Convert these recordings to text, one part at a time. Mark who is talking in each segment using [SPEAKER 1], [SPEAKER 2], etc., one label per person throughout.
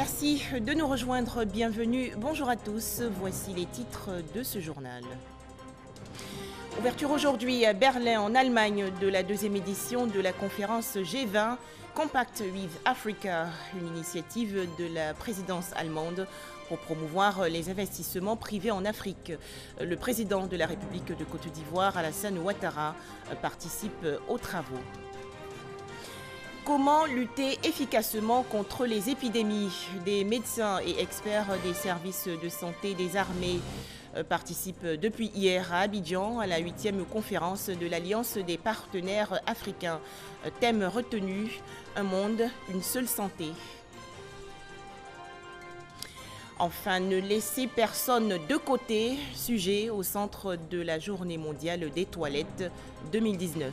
[SPEAKER 1] Merci de nous rejoindre, bienvenue, bonjour à tous, voici les titres de ce journal. Ouverture aujourd'hui à Berlin en Allemagne de la deuxième édition de la conférence G20 Compact with Africa, une initiative de la présidence allemande pour promouvoir les investissements privés en Afrique. Le président de la République de Côte d'Ivoire, Alassane Ouattara, participe aux travaux. Comment lutter efficacement contre les épidémies? Des médecins et experts des services de santé des armées participent depuis hier à Abidjan à la 8e conférence de l'Alliance des partenaires africains. Thème retenu, un monde, une seule santé. Enfin, ne laisser personne de côté, sujet au centre de la Journée mondiale des toilettes 2019.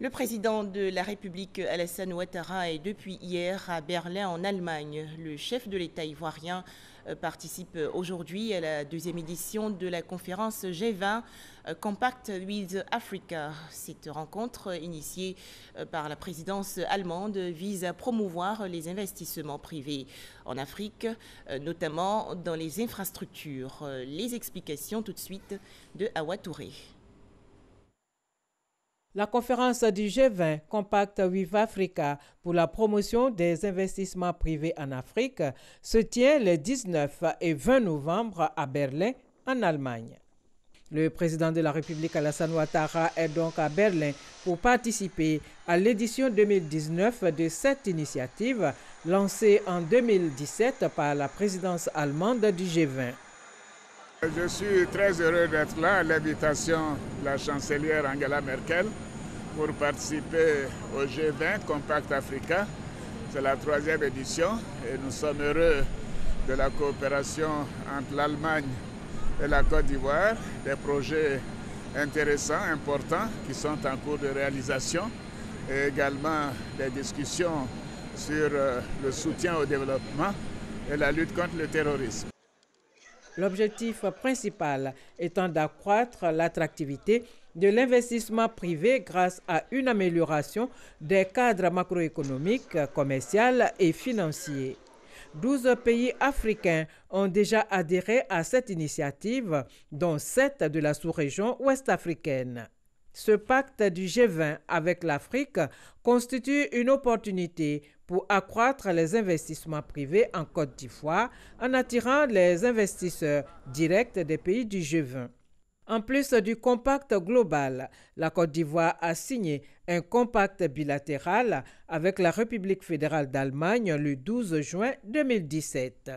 [SPEAKER 1] Le président de la République, Alassane Ouattara, est depuis hier à Berlin, en Allemagne. Le chef de l'État ivoirien participe aujourd'hui à la deuxième édition de la conférence G20 Compact with Africa. Cette rencontre, initiée par la présidence allemande, vise à promouvoir les investissements privés en Afrique, notamment dans les infrastructures. Les explications tout de suite de Awa Touré.
[SPEAKER 2] La conférence du G20 Compact with Africa pour la promotion des investissements privés en Afrique se tient les 19 et 20 novembre à Berlin, en Allemagne. Le président de la République, Alassane Ouattara, est donc à Berlin pour participer à l'édition 2019 de cette initiative lancée en 2017 par la présidence allemande du G20.
[SPEAKER 3] Je suis très heureux d'être là à l'invitation de la chancelière Angela Merkel pour participer au G20 Compact Africa. C'est la 3e édition et nous sommes heureux de la coopération entre l'Allemagne et la Côte d'Ivoire, des projets intéressants, importants qui sont en cours de réalisation et également des discussions sur le soutien au développement et la lutte contre le terrorisme.
[SPEAKER 2] L'objectif principal étant d'accroître l'attractivité de l'investissement privé grâce à une amélioration des cadres macroéconomiques, commerciaux et financiers. 12 pays africains ont déjà adhéré à cette initiative, dont 7 de la sous-région ouest-africaine. Ce pacte du G20 avec l'Afrique constitue une opportunité pour accroître les investissements privés en Côte d'Ivoire en attirant les investisseurs directs des pays du G20. En plus du compact global, la Côte d'Ivoire a signé un compact bilatéral avec la République fédérale d'Allemagne le 12 juin 2017.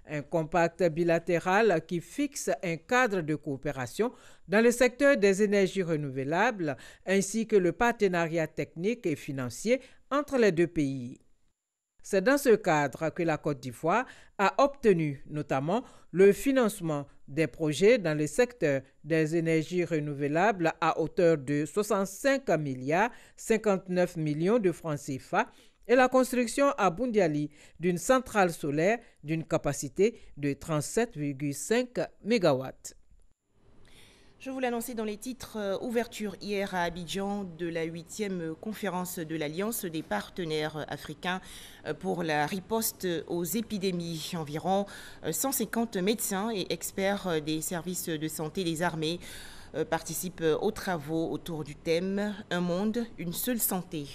[SPEAKER 2] Un compact bilatéral qui fixe un cadre de coopération dans le secteur des énergies renouvelables ainsi que le partenariat technique et financier entre les deux pays. C'est dans ce cadre que la Côte d'Ivoire a obtenu notamment le financement des projets dans le secteur des énergies renouvelables à hauteur de 65 milliards 59 millions de francs CFA et la construction à Boundiali d'une centrale solaire d'une capacité de 37,5 MW.
[SPEAKER 1] Je vous l'annonçais dans les titres, ouverture hier à Abidjan de la 8e conférence de l'Alliance des partenaires africains pour la riposte aux épidémies. Environ 150 médecins et experts des services de santé des armées participent aux travaux autour du thème « Un monde, une seule santé ».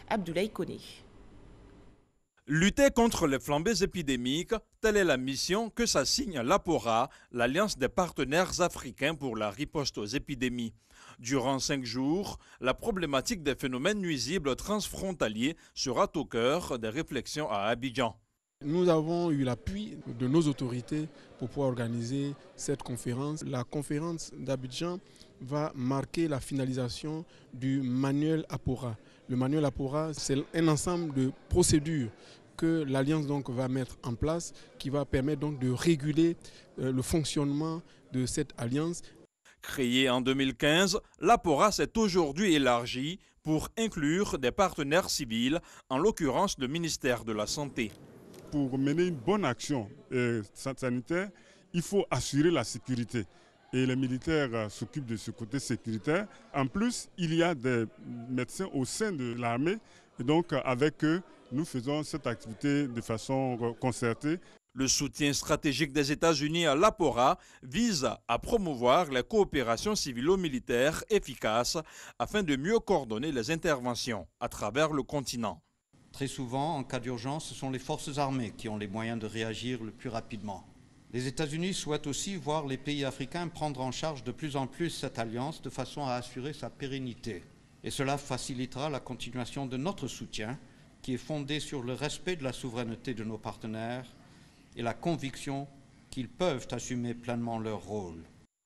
[SPEAKER 1] Abdoulaye Koné.
[SPEAKER 4] Lutter contre les flambées épidémiques, telle est la mission que s'assigne l'APORA, l'Alliance des partenaires africains pour la riposte aux épidémies. Durant 5 jours, la problématique des phénomènes nuisibles transfrontaliers sera au cœur des réflexions à Abidjan.
[SPEAKER 5] Nous avons eu l'appui de nos autorités pour pouvoir organiser cette conférence. La conférence d'Abidjan va marquer la finalisation du manuel APORA. Le manuel APORA, c'est un ensemble de procédures que l'Alliance donc va mettre en place, qui va permettre donc de réguler le fonctionnement de cette alliance.
[SPEAKER 4] Créée en 2015, l'APORA s'est aujourd'hui élargie pour inclure des partenaires civils, en l'occurrence le ministère de la Santé.
[SPEAKER 6] Pour mener une bonne action sanitaire, il faut assurer la sécurité. Et les militaires s'occupent de ce côté sécuritaire. En plus, il y a des médecins au sein de l'armée Et donc avec eux, nous faisons cette activité de façon concertée.
[SPEAKER 4] Le soutien stratégique des États-Unis à l'APORA vise à promouvoir les coopérations civilo-militaires efficaces afin de mieux coordonner les interventions à travers le continent.
[SPEAKER 7] Très souvent, en cas d'urgence, ce sont les forces armées qui ont les moyens de réagir le plus rapidement. Les États-Unis souhaitent aussi voir les pays africains prendre en charge de plus en plus cette alliance de façon à assurer sa pérennité. Et cela facilitera la continuation de notre soutien qui est fondé sur le respect de la souveraineté de nos partenaires et la conviction qu'ils peuvent assumer pleinement leur rôle.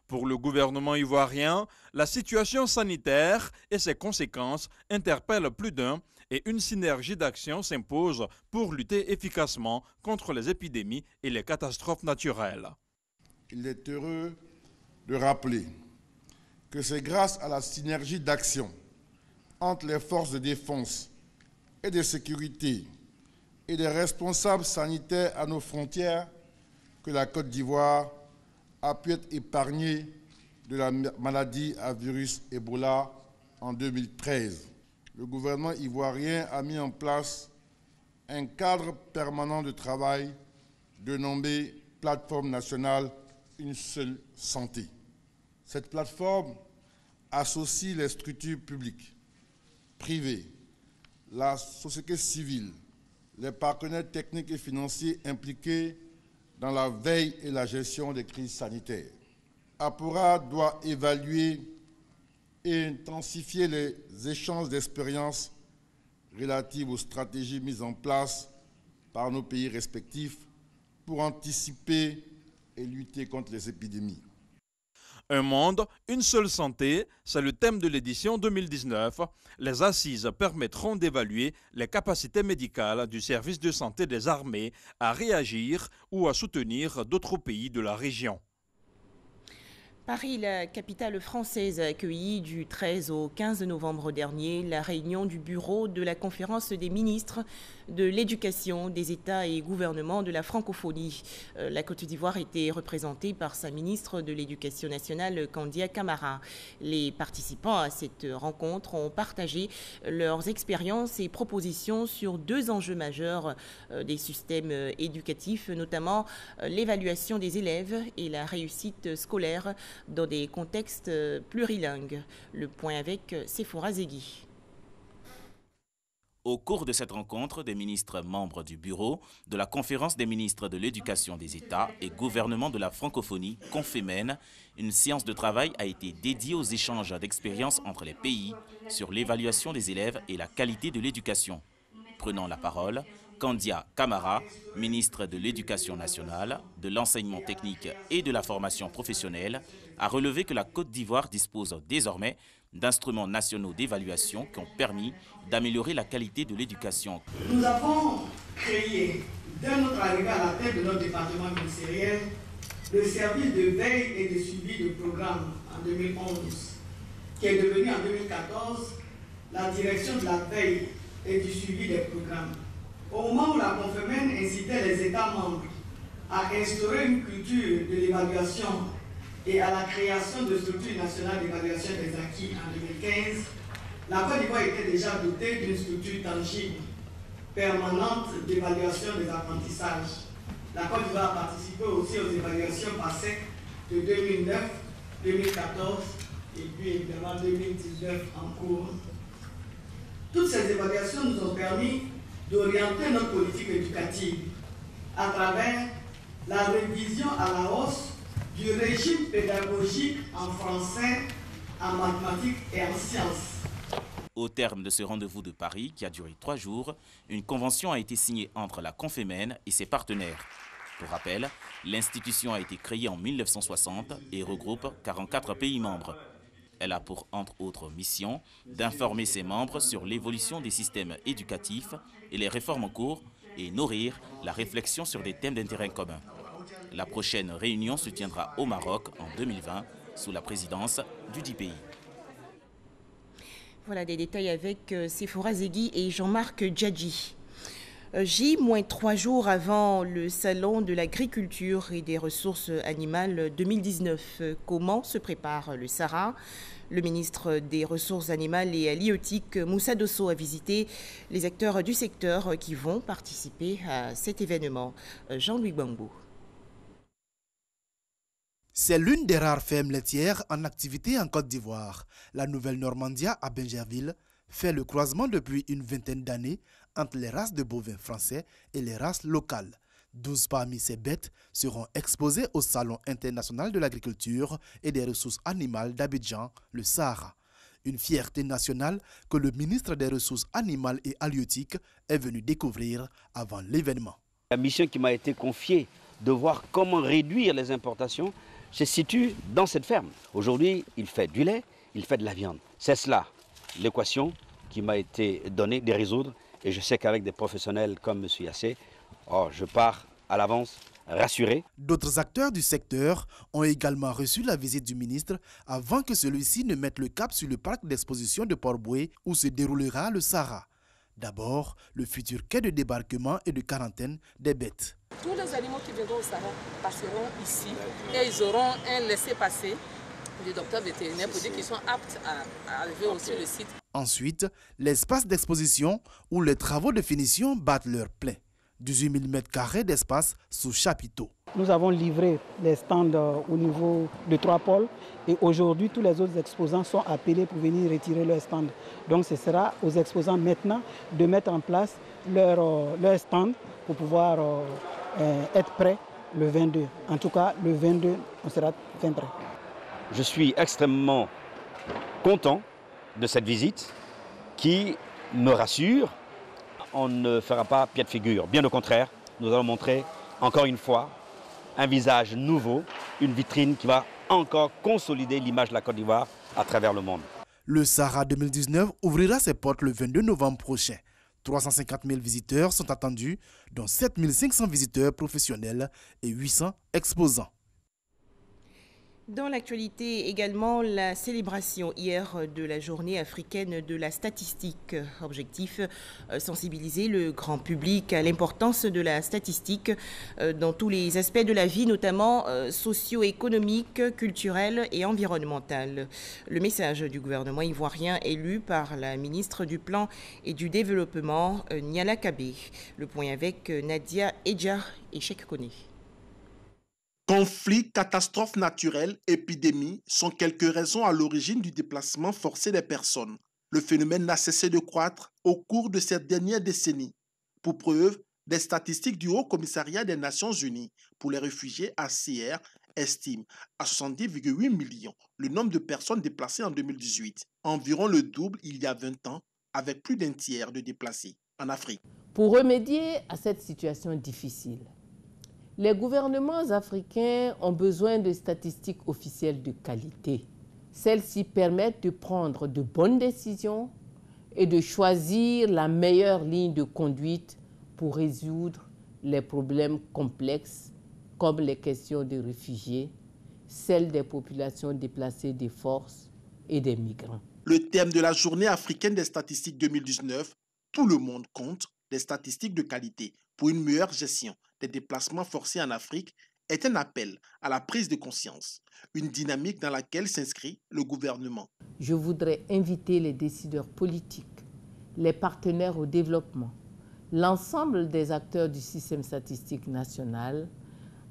[SPEAKER 4] Pour le gouvernement ivoirien, la situation sanitaire et ses conséquences interpellent plus d'un et une synergie d'action s'impose pour lutter efficacement contre les épidémies et les catastrophes naturelles.
[SPEAKER 8] Il est heureux de rappeler que c'est grâce à la synergie d'action entre les forces de défense et de sécurité et des responsables sanitaires à nos frontières que la Côte d'Ivoire a pu être épargnée de la maladie à virus Ebola en 2013. Le gouvernement ivoirien a mis en place un cadre permanent de travail dénommé Plateforme nationale Une seule santé. Cette plateforme associe les structures publiques, privées, la société civile, les partenaires techniques et financiers impliqués dans la veille et la gestion des crises sanitaires. APORA doit évaluer et intensifier les échanges d'expériences relatives aux stratégies mises en place par nos pays respectifs pour anticiper et lutter contre les épidémies.
[SPEAKER 4] Un monde, une seule santé, c'est le thème de l'édition 2019. Les assises permettront d'évaluer les capacités médicales du service de santé des armées à réagir ou à soutenir d'autres pays de la région.
[SPEAKER 1] Paris, la capitale française, a accueilli du 13 au 15 novembre dernier la réunion du bureau de la conférence des ministres de l'éducation des États et gouvernements de la francophonie. La Côte d'Ivoire était représentée par sa ministre de l'Éducation nationale, Kandia Camara. Les participants à cette rencontre ont partagé leurs expériences et propositions sur deux enjeux majeurs des systèmes éducatifs, notamment l'évaluation des élèves et la réussite scolaire dans des contextes plurilingues. Le point avec Sephora Zegui.
[SPEAKER 9] Au cours de cette rencontre, des ministres membres du bureau de la conférence des ministres de l'éducation des États et gouvernement de la francophonie, Confémen, une séance de travail a été dédiée aux échanges d'expériences entre les pays sur l'évaluation des élèves et la qualité de l'éducation. Prenant la parole, Kandia Camara, ministre de l'Éducation nationale, de l'enseignement technique et de la formation professionnelle, a relevé que la Côte d'Ivoire dispose désormais d'instruments nationaux d'évaluation qui ont permis d'améliorer la qualité de l'éducation.
[SPEAKER 10] Nous avons créé, dès notre arrivée à la tête de notre département ministériel, le service de veille et de suivi de programme en 2011, qui est devenu en 2014 la direction de la veille et du suivi des programmes. Au moment où la Confémen incitait les États membres à instaurer une culture de l'évaluation et à la création de structures nationales d'évaluation des acquis en 2015, la Côte d'Ivoire était déjà dotée d'une structure tangible, permanente d'évaluation des apprentissages. La Côte d'Ivoire a participé aussi aux évaluations passées de 2009, 2014 et puis évidemment 2019 en cours. Toutes ces évaluations nous ont permis d'orienter notre politique éducative à travers la révision à la hausse du régime pédagogique en français, en mathématiques et en sciences.
[SPEAKER 9] Au terme de ce rendez-vous de Paris, qui a duré 3 jours, une convention a été signée entre la Confémen et ses partenaires. Pour rappel, l'institution a été créée en 1960 et regroupe 44 pays membres. Elle a pour, entre autres missions, d'informer ses membres sur l'évolution des systèmes éducatifs et les réformes en cours et nourrir la réflexion sur des thèmes d'intérêt commun. La prochaine réunion se tiendra au Maroc en 2020 sous la présidence du 10 pays.
[SPEAKER 1] Voilà des détails avec Sephora Zegui et Jean-Marc Djadji. J-3 jours avant le salon de l'agriculture et des ressources animales 2019. Comment se prépare le SARA? Le ministre des Ressources animales et halieutique, Moussa Dosso, a visité les acteurs du secteur qui vont participer à cet événement. Jean-Louis Bangou.
[SPEAKER 11] C'est l'une des rares fermes laitières en activité en Côte d'Ivoire. La Nouvelle-Normandia à Bingerville fait le croisement depuis une vingtaine d'années entre les races de bovins français et les races locales. 12 parmi ces bêtes seront exposées au Salon international de l'agriculture et des ressources animales d'Abidjan, le SARA. Une fierté nationale que le ministre des Ressources animales et halieutiques est venu découvrir avant l'événement.
[SPEAKER 12] La mission qui m'a été confiée de voir comment réduire les importations se situe dans cette ferme. Aujourd'hui, il fait du lait, il fait de la viande. C'est cela, l'équation qui m'a été donnée de résoudre. Et je sais qu'avec des professionnels comme M. Yassé, je pars à l'avance rassuré.
[SPEAKER 11] D'autres acteurs du secteur ont également reçu la visite du ministre avant que celui-ci ne mette le cap sur le parc d'exposition de Port-Boué où se déroulera le SARA. D'abord, le futur quai de débarquement et de quarantaine des bêtes.
[SPEAKER 13] Tous les animaux qui viendront au SARA passeront ici et ils auront un laissez-passer du docteur vétérinaire pour dire qu'ils sont aptes à arriver aussi le site.
[SPEAKER 11] Ensuite, l'espace d'exposition où les travaux de finition battent leur plein. 18 000 m² d'espace sous chapiteau.
[SPEAKER 14] Nous avons livré les stands au niveau de 3 pôles et aujourd'hui tous les autres exposants sont appelés pour venir retirer leur stand. Donc ce sera aux exposants maintenant de mettre en place leur stand pour pouvoir être prêts le 22. En tout cas, le 22, on sera fin prêt.
[SPEAKER 12] Je suis extrêmement content de cette visite qui me rassure. On ne fera pas pied de figure. Bien au contraire, nous allons montrer encore une fois un visage nouveau, une vitrine qui va encore consolider l'image de la Côte d'Ivoire à travers le monde.
[SPEAKER 11] Le SARA 2019 ouvrira ses portes le 22 novembre prochain. 350 000 visiteurs sont attendus, dont 7 500 visiteurs professionnels et 800 exposants.
[SPEAKER 1] Dans l'actualité également, la célébration hier de la journée africaine de la statistique. Objectif, sensibiliser le grand public à l'importance de la statistique dans tous les aspects de la vie, notamment socio-économique, culturel et environnemental. Le message du gouvernement ivoirien est lu par la ministre du Plan et du Développement, Niala Kabé. Le point avec Nadia Edja et Cheikh Koné.
[SPEAKER 15] Conflits, catastrophes naturelles, épidémies sont quelques raisons à l'origine du déplacement forcé des personnes. Le phénomène n'a cessé de croître au cours de ces dernières décennies. Pour preuve, des statistiques du Haut Commissariat des Nations Unies pour les réfugiés HCR estiment à 70,8 millions le nombre de personnes déplacées en 2018, environ le double il y a 20 ans, avec plus d'un tiers de déplacés en Afrique.
[SPEAKER 16] Pour remédier à cette situation difficile, les gouvernements africains ont besoin de statistiques officielles de qualité. Celles-ci permettent de prendre de bonnes décisions et de choisir la meilleure ligne de conduite pour résoudre les problèmes complexes comme les questions des réfugiés, celles des populations déplacées des forces et des migrants.
[SPEAKER 15] Le thème de la Journée africaine des statistiques 2019, tout le monde compte, des statistiques de qualité pour une meilleure gestion des déplacements forcés en Afrique, est un appel à la prise de conscience, une dynamique dans laquelle s'inscrit le gouvernement.
[SPEAKER 16] Je voudrais inviter les décideurs politiques, les partenaires au développement, l'ensemble des acteurs du système statistique national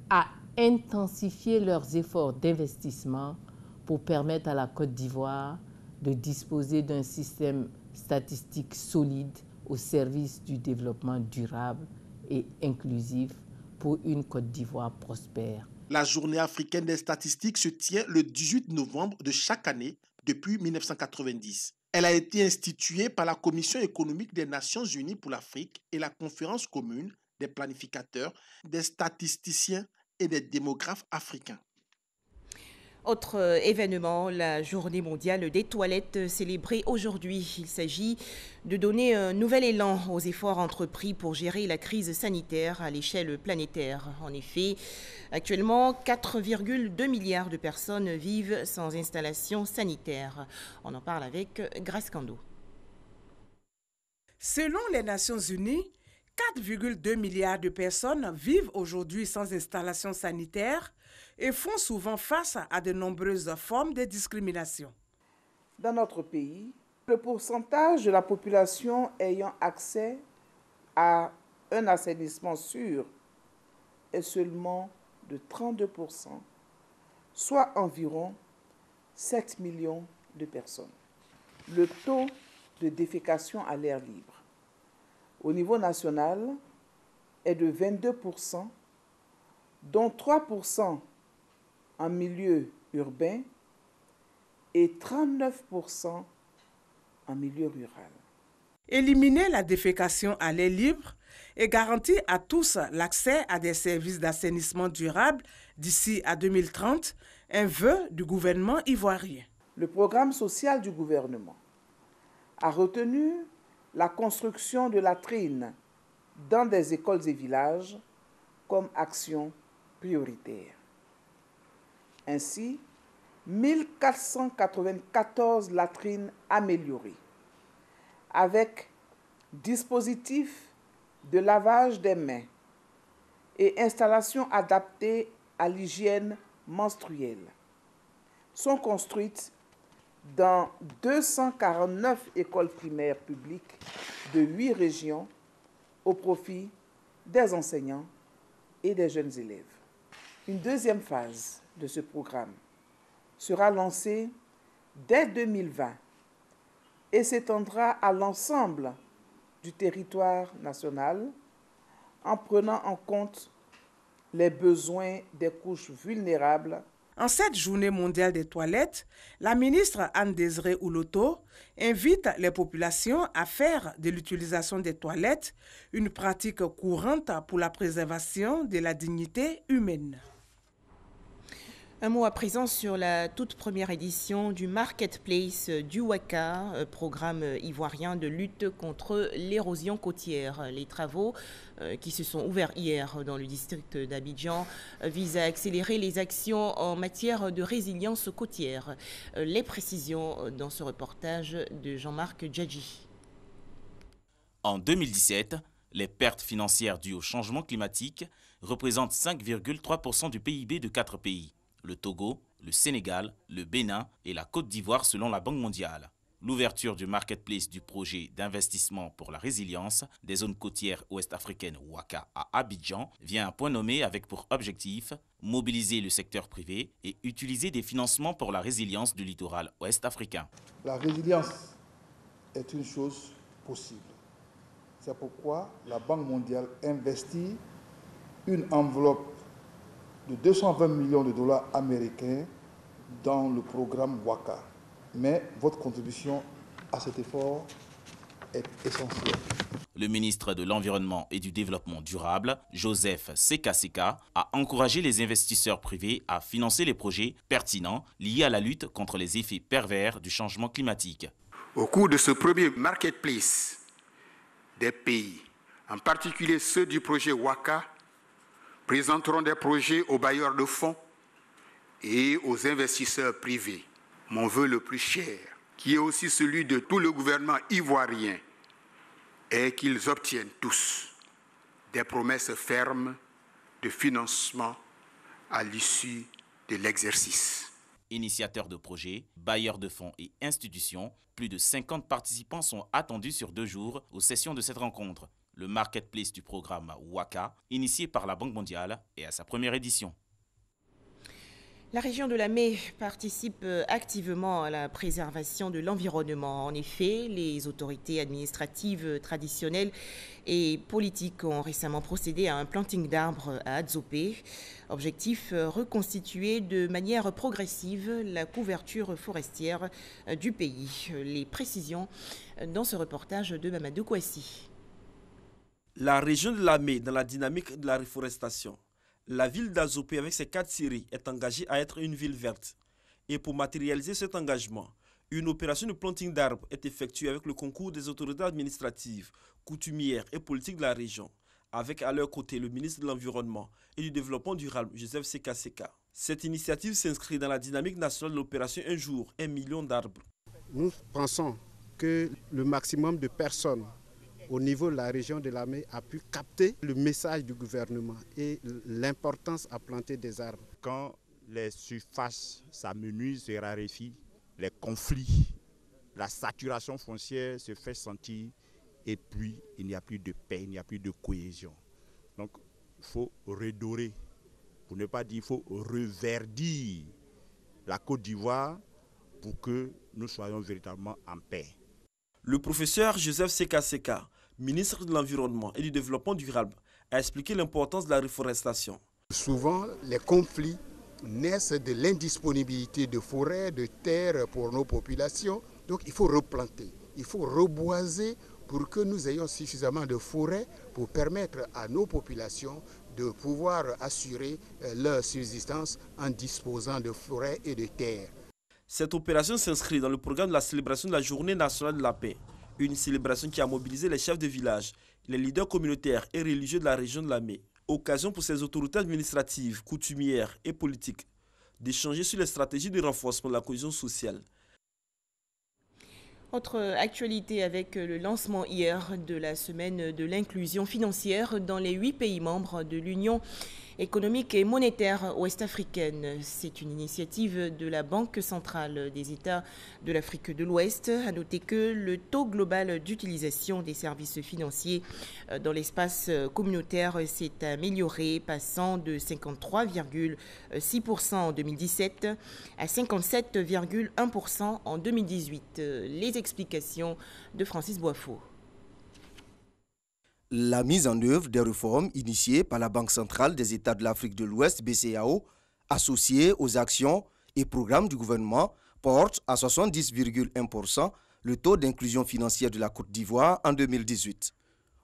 [SPEAKER 16] à intensifier leurs efforts d'investissement pour permettre à la Côte d'Ivoire de disposer d'un système statistique solide au service du développement durable et inclusif pour une Côte d'Ivoire prospère.
[SPEAKER 15] La Journée africaine des statistiques se tient le 18 novembre de chaque année depuis 1990. Elle a été instituée par la Commission économique des Nations Unies pour l'Afrique et la Conférence commune des planificateurs, des statisticiens et des démographes africains.
[SPEAKER 1] Autre événement, la journée mondiale des toilettes célébrée aujourd'hui. Il s'agit de donner un nouvel élan aux efforts entrepris pour gérer la crise sanitaire à l'échelle planétaire. En effet, actuellement, 4,2 milliards de personnes vivent sans installation sanitaire. On en parle avec Grace Kando.
[SPEAKER 17] Selon les Nations Unies, 4,2 milliards de personnes vivent aujourd'hui sans installation sanitaire et font souvent face à de nombreuses formes de discrimination.
[SPEAKER 18] Dans notre pays, le pourcentage de la population ayant accès à un assainissement sûr est seulement de 32%, soit environ 7 millions de personnes. Le taux de défécation à l'air libre au niveau national est de 22%, dont 3% en milieu urbain et 39% en milieu rural.
[SPEAKER 17] Éliminer la défécation à l'air libre et garantir à tous l'accès à des services d'assainissement durable d'ici à 2030, un vœu du gouvernement ivoirien.
[SPEAKER 18] Le programme social du gouvernement a retenu la construction de latrines dans des écoles et villages comme action prioritaire. Ainsi, 1494 latrines améliorées, avec dispositifs de lavage des mains et installations adaptées à l'hygiène menstruelle, sont construites dans 249 écoles primaires publiques de 8 régions au profit des enseignants et des jeunes élèves. Une deuxième phase de ce programme sera lancée dès 2020 et s'étendra à l'ensemble du territoire national en prenant en compte les besoins des couches vulnérables.
[SPEAKER 17] En cette journée mondiale des toilettes, la ministre Anne-Désirée Ouloto invite les populations à faire de l'utilisation des toilettes une pratique courante pour la préservation de la dignité humaine.
[SPEAKER 1] Un mot à présent sur la toute première édition du Marketplace du Ouaka, programme ivoirien de lutte contre l'érosion côtière. Les travaux qui se sont ouverts hier dans le district d'Abidjan visent à accélérer les actions en matière de résilience côtière. Les précisions dans ce reportage de Jean-Marc Djadji.
[SPEAKER 9] En 2017, les pertes financières dues au changement climatique représentent 5,3% du PIB de 4 pays. Le Togo, le Sénégal, le Bénin et la Côte d'Ivoire selon la Banque mondiale. L'ouverture du marketplace du projet d'investissement pour la résilience des zones côtières ouest-africaines Ouaka à Abidjan vient à point nommé avec pour objectif mobiliser le secteur privé et utiliser des financements pour la résilience du littoral ouest-africain.
[SPEAKER 8] La résilience est une chose possible. C'est pourquoi la Banque mondiale investit une enveloppe de 220 millions de dollars américains dans le programme Ouaka. Mais votre contribution à cet effort est essentielle.
[SPEAKER 9] Le ministre de l'Environnement et du Développement durable, Joseph Sekaseka, a encouragé les investisseurs privés à financer les projets pertinents liés à la lutte contre les effets pervers du changement climatique.
[SPEAKER 19] Au cours de ce premier marketplace, des pays, en particulier ceux du projet Ouaka, présenteront des projets aux bailleurs de fonds et aux investisseurs privés. Mon vœu le plus cher, qui est aussi celui de tout le gouvernement ivoirien, est qu'ils obtiennent tous des promesses fermes de financement à l'issue de l'exercice.
[SPEAKER 9] Initiateurs de projets, bailleurs de fonds et institutions, plus de 50 participants sont attendus sur 2 jours aux sessions de cette rencontre. Le marketplace du programme Ouaka, initié par la Banque mondiale, est à sa première édition.
[SPEAKER 1] La région de Lamé participe activement à la préservation de l'environnement. En effet, les autorités administratives traditionnelles et politiques ont récemment procédé à un planting d'arbres à Adzopé. Objectif, reconstituer de manière progressive la couverture forestière du pays. Les précisions dans ce reportage de Mamadou Kouassi.
[SPEAKER 20] La région de Lamé dans la dynamique de la reforestation. La ville d'Adzopé avec ses 4 scieries est engagée à être une ville verte. Et pour matérialiser cet engagement, une opération de planting d'arbres est effectuée avec le concours des autorités administratives, coutumières et politiques de la région, avec à leur côté le ministre de l'Environnement et du Développement durable, Joseph Sekaseka. Cette initiative s'inscrit dans la dynamique nationale de l'opération Un jour, 1 million d'arbres.
[SPEAKER 21] Nous pensons que le maximum de personnes au niveau de la région de Lamé a pu capter le message du gouvernement et l'importance à planter des arbres.
[SPEAKER 22] Quand les surfaces s'amenuisent et raréfient, les conflits, la saturation foncière se fait sentir et puis il n'y a plus de paix, il n'y a plus de cohésion. Donc il faut redorer, pour ne pas dire il faut reverdir la Côte d'Ivoire pour que nous soyons véritablement en paix.
[SPEAKER 20] Le professeur Joseph Seka, ministre de l'Environnement et du Développement durable, a expliqué l'importance de la reforestation.
[SPEAKER 21] Souvent, les conflits naissent de l'indisponibilité de forêts, de terres pour nos populations. Donc il faut replanter, il faut reboiser pour que nous ayons suffisamment de forêts pour permettre à nos populations de pouvoir assurer leur subsistance en disposant de forêts et de terres.
[SPEAKER 20] Cette opération s'inscrit dans le programme de la célébration de la Journée nationale de la paix, une célébration qui a mobilisé les chefs de village, les leaders communautaires et religieux de la région de Lamé. Occasion pour ces autorités administratives, coutumières et politiques d'échanger sur les stratégies de renforcement de la cohésion sociale.
[SPEAKER 1] Autre actualité avec le lancement hier de la semaine de l'inclusion financière dans les 8 pays membres de l'Union économique et monétaire ouest-africaine. C'est une initiative de la Banque centrale des États de l'Afrique de l'Ouest. À noter que le taux global d'utilisation des services financiers dans l'espace communautaire s'est amélioré, passant de 53,6% en 2017 à 57,1% en 2018. Les explications de Francis Boifo.
[SPEAKER 23] La mise en œuvre des réformes initiées par la Banque centrale des États de l'Afrique de l'Ouest, BCEAO, associées aux actions et programmes du gouvernement, porte à 70,1% le taux d'inclusion financière de la Côte d'Ivoire en 2018.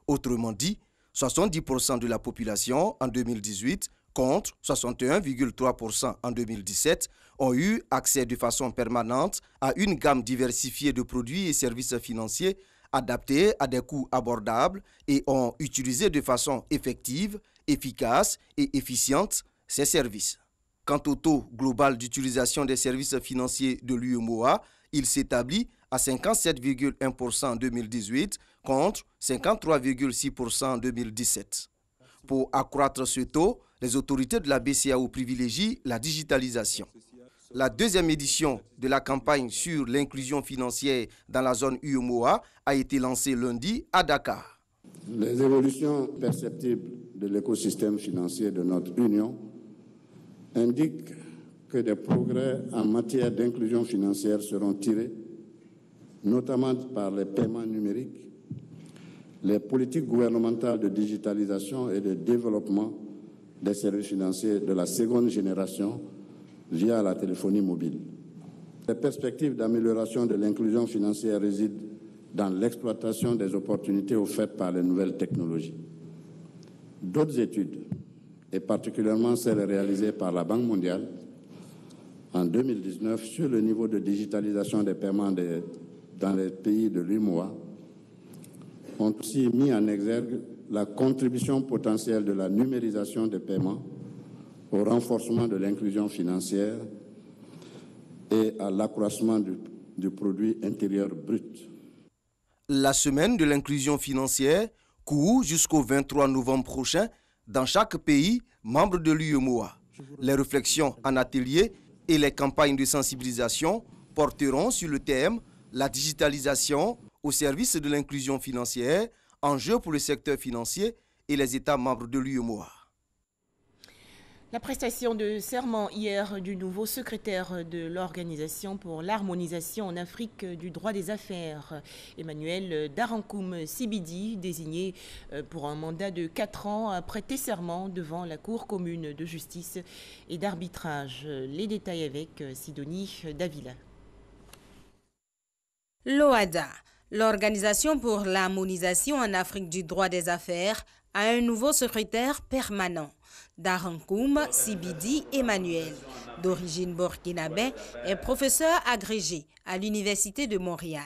[SPEAKER 23] Autrement dit, 70% de la population en 2018 contre 61,3% en 2017 ont eu accès de façon permanente à une gamme diversifiée de produits et services financiers adaptés à des coûts abordables et ont utilisé de façon effective, efficace et efficiente ces services. Quant au taux global d'utilisation des services financiers de l'UEMOA, il s'établit à 57,1% en 2018 contre 53,6% en 2017. Pour accroître ce taux, les autorités de la BCEAO privilégient la digitalisation. La deuxième édition de la campagne sur l'inclusion financière dans la zone UEMOA a été lancée lundi à Dakar.
[SPEAKER 24] Les évolutions perceptibles de l'écosystème financier de notre Union indiquent que des progrès en matière d'inclusion financière seront tirés, notamment par les paiements numériques, les politiques gouvernementales de digitalisation et de développement des services financiers de la seconde génération via la téléphonie mobile. Les perspectives d'amélioration de l'inclusion financière résident dans l'exploitation des opportunités offertes par les nouvelles technologies. D'autres études, et particulièrement celles réalisées par la Banque mondiale en 2019 sur le niveau de digitalisation des paiements dans les pays de l'UEMOA, ont aussi mis en exergue la contribution potentielle de la numérisation des paiements au renforcement de l'inclusion financière et à l'accroissement du produit intérieur brut.
[SPEAKER 23] La semaine de l'inclusion financière court jusqu'au 23 novembre prochain dans chaque pays membre de l'UEMOA. Les réflexions en atelier et les campagnes de sensibilisation porteront sur le thème « La digitalisation au service de l'inclusion financière, enjeu pour le secteur financier et les États membres de l'UEMOA ».
[SPEAKER 1] La prestation de serment hier du nouveau secrétaire de l'Organisation pour l'harmonisation en Afrique du droit des affaires, Emmanuel Darankoum Sibidi, désigné pour un mandat de 4 ans, a prêté serment devant la Cour commune de justice et d'arbitrage. Les détails avec Sidonie Davila.
[SPEAKER 25] L'OADA, l'Organisation pour l'harmonisation en Afrique du droit des affaires, a un nouveau secrétaire permanent. Darankoum Sibidi Emmanuel, d'origine burkinabé, est professeur agrégé à l'Université de Montréal.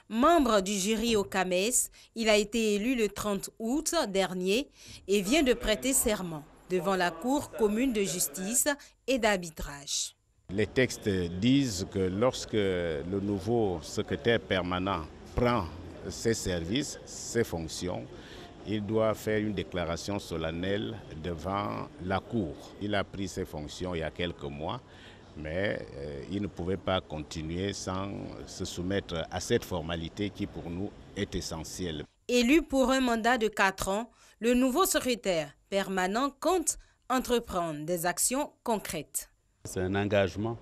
[SPEAKER 25] Membre du jury au CAMES, il a été élu le 30 août dernier et vient de prêter serment devant la Cour commune de justice et d'arbitrage.
[SPEAKER 26] Les textes disent que lorsque le nouveau secrétaire permanent prend
[SPEAKER 22] ses services, ses fonctions, il doit faire une déclaration solennelle devant la Cour. Il a pris ses fonctions il y a quelques mois, mais il ne pouvait pas continuer sans se soumettre à cette formalité qui pour nous est essentielle.
[SPEAKER 25] Élu pour un mandat de 4 ans, le nouveau secrétaire permanent compte entreprendre des actions concrètes.
[SPEAKER 2] C'est un engagement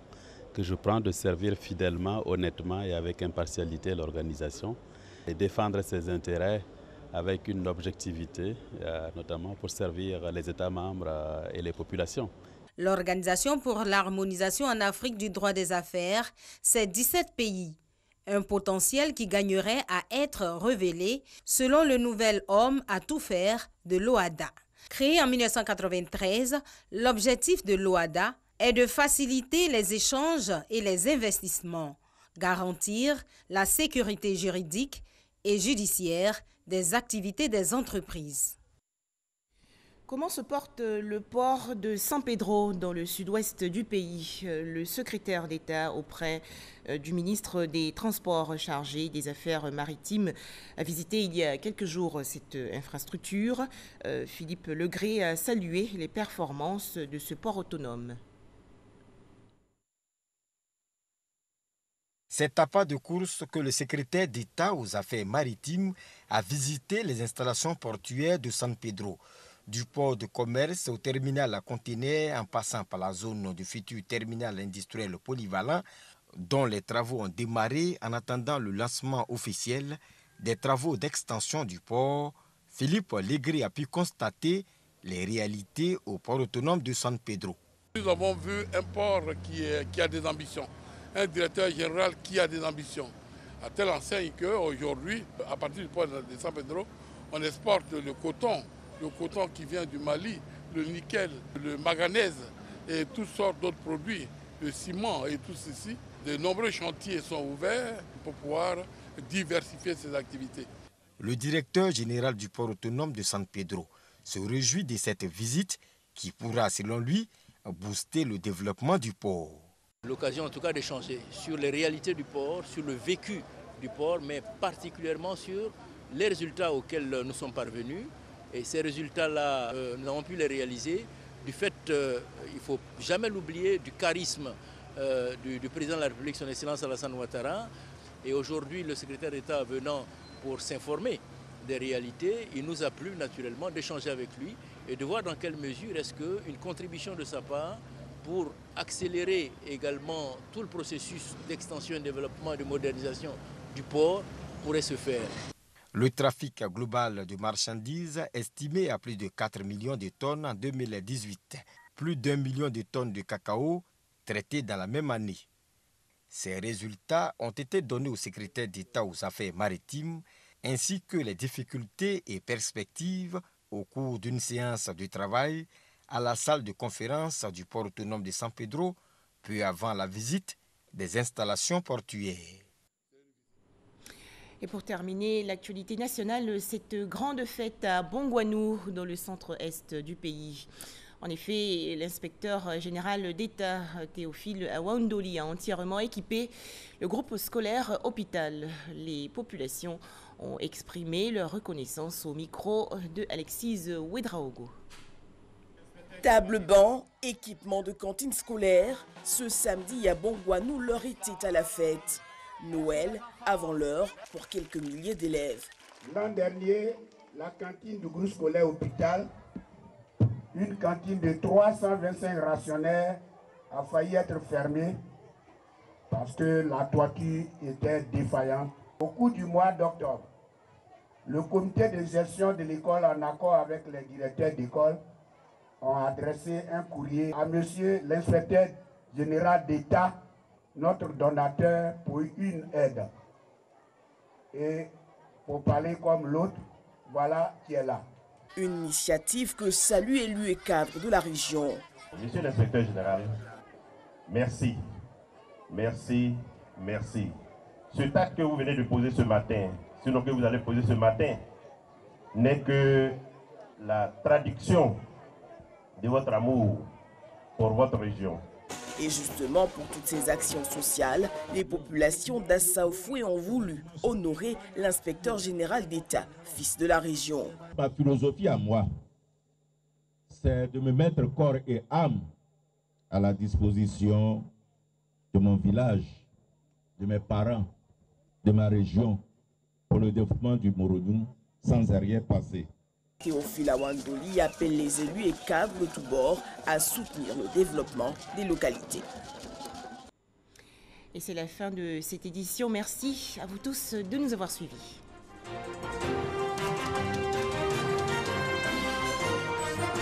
[SPEAKER 2] que je prends de servir fidèlement, honnêtement et avec impartialité l'organisation et défendre ses intérêts avec une objectivité, notamment pour servir les États membres et les populations.
[SPEAKER 25] L'Organisation pour l'harmonisation en Afrique du droit des affaires, c'est 17 pays. Un potentiel qui gagnerait à être révélé selon le nouvel homme à tout faire de l'OHADA. Créé en 1993, l'objectif de l'OHADA est de faciliter les échanges et les investissements, garantir la sécurité juridique et judiciaire des activités des entreprises.
[SPEAKER 1] Comment se porte le port de San Pedro dans le sud-ouest du pays? Le secrétaire d'État auprès du ministre des Transports chargé des Affaires maritimes a visité il y a quelques jours cette infrastructure. Philippe Legré a salué les performances de ce port autonome.
[SPEAKER 3] C'est à pas de course que le secrétaire d'État aux Affaires maritimes a visité les installations portuaires de San Pedro. Du port de commerce au terminal à conteneurs en passant par la zone du futur terminal industriel polyvalent dont les travaux ont démarré en attendant le lancement officiel des travaux d'extension du port, Philippe Legré a pu constater les réalités au port autonome de San Pedro.
[SPEAKER 5] Nous avons vu un port qui a des ambitions, un directeur général qui a des ambitions, à telle enseigne qu'aujourd'hui, à partir du port de San Pedro, on exporte le coton qui vient du Mali, le nickel, le manganèse et toutes sortes d'autres produits, le ciment et tout ceci. De nombreux chantiers sont ouverts pour pouvoir diversifier ces activités.
[SPEAKER 3] Le directeur général du port autonome de San Pedro se réjouit de cette visite qui pourra, selon lui, booster le développement du port.
[SPEAKER 6] L'occasion en tout cas d'échanger sur les réalités du port, sur le vécu du port, mais particulièrement sur les résultats auxquels nous sommes parvenus. Et ces résultats-là, nous avons pu les réaliser du fait, il ne faut jamais l'oublier, du charisme du président de la République, son Excellence Alassane Ouattara. Et aujourd'hui, le secrétaire d'État venant pour s'informer des réalités, il nous a plu naturellement d'échanger avec lui et de voir dans quelle mesure est-ce qu'une contribution de sa part pour accélérer également tout le processus d'extension et de développement et de modernisation du port pourrait se faire.
[SPEAKER 3] Le trafic global de marchandises estimé à plus de 4 millions de tonnes en 2018, plus d'1 million de tonnes de cacao traitées dans la même année. Ces résultats ont été donnés au secrétaire d'État aux Affaires maritimes ainsi que les difficultés et perspectives au cours d'une séance de travail à la salle de conférence du port autonome de San Pedro, peu avant la visite des installations portuaires.
[SPEAKER 1] Et pour terminer, l'actualité nationale, cette grande fête à Bongouanou, dans le centre-est du pays. En effet, l'inspecteur général d'État, Théophile Awaundoli, a entièrement équipé le groupe scolaire Hôpital. Les populations ont exprimé leur reconnaissance au micro de Alexis Ouedraogo.
[SPEAKER 7] Table banc, équipement de cantine scolaire, ce samedi à Bongouanou, l'heure était à la fête. Noël avant l'heure pour quelques milliers d'élèves.
[SPEAKER 26] L'an dernier, la cantine du groupe scolaire Hôpital, une cantine de 325 rationnaires, a failli être fermée parce que la toiture était défaillante. Au cours du mois d'octobre, le comité de gestion de l'école, en accord avec les directeurs d'école, ont adressé un courrier à monsieur l'inspecteur général d'État, notre donateur, pour une aide. Et pour parler comme l'autre, voilà qui est là.
[SPEAKER 7] Une initiative que salue élus et cadres de la région.
[SPEAKER 27] Monsieur l'inspecteur général, merci, merci, merci. Ce acte que vous venez de poser ce matin, sinon que vous allez poser ce matin, n'est que la traduction de votre amour pour votre région.
[SPEAKER 7] Et justement, pour toutes ces actions sociales, les populations d'Assaoufoué ont voulu honorer l'inspecteur général d'État, fils de la région.
[SPEAKER 4] Ma philosophie à moi, c'est de me mettre corps et âme à la disposition de mon village, de mes parents, de ma région, pour le développement du Morodoum sans arrière-passé.
[SPEAKER 7] Théophile Awandoli appelle les élus et cadres de tous bords à soutenir le développement des localités.
[SPEAKER 1] Et c'est la fin de cette édition. Merci à vous tous de nous avoir suivis.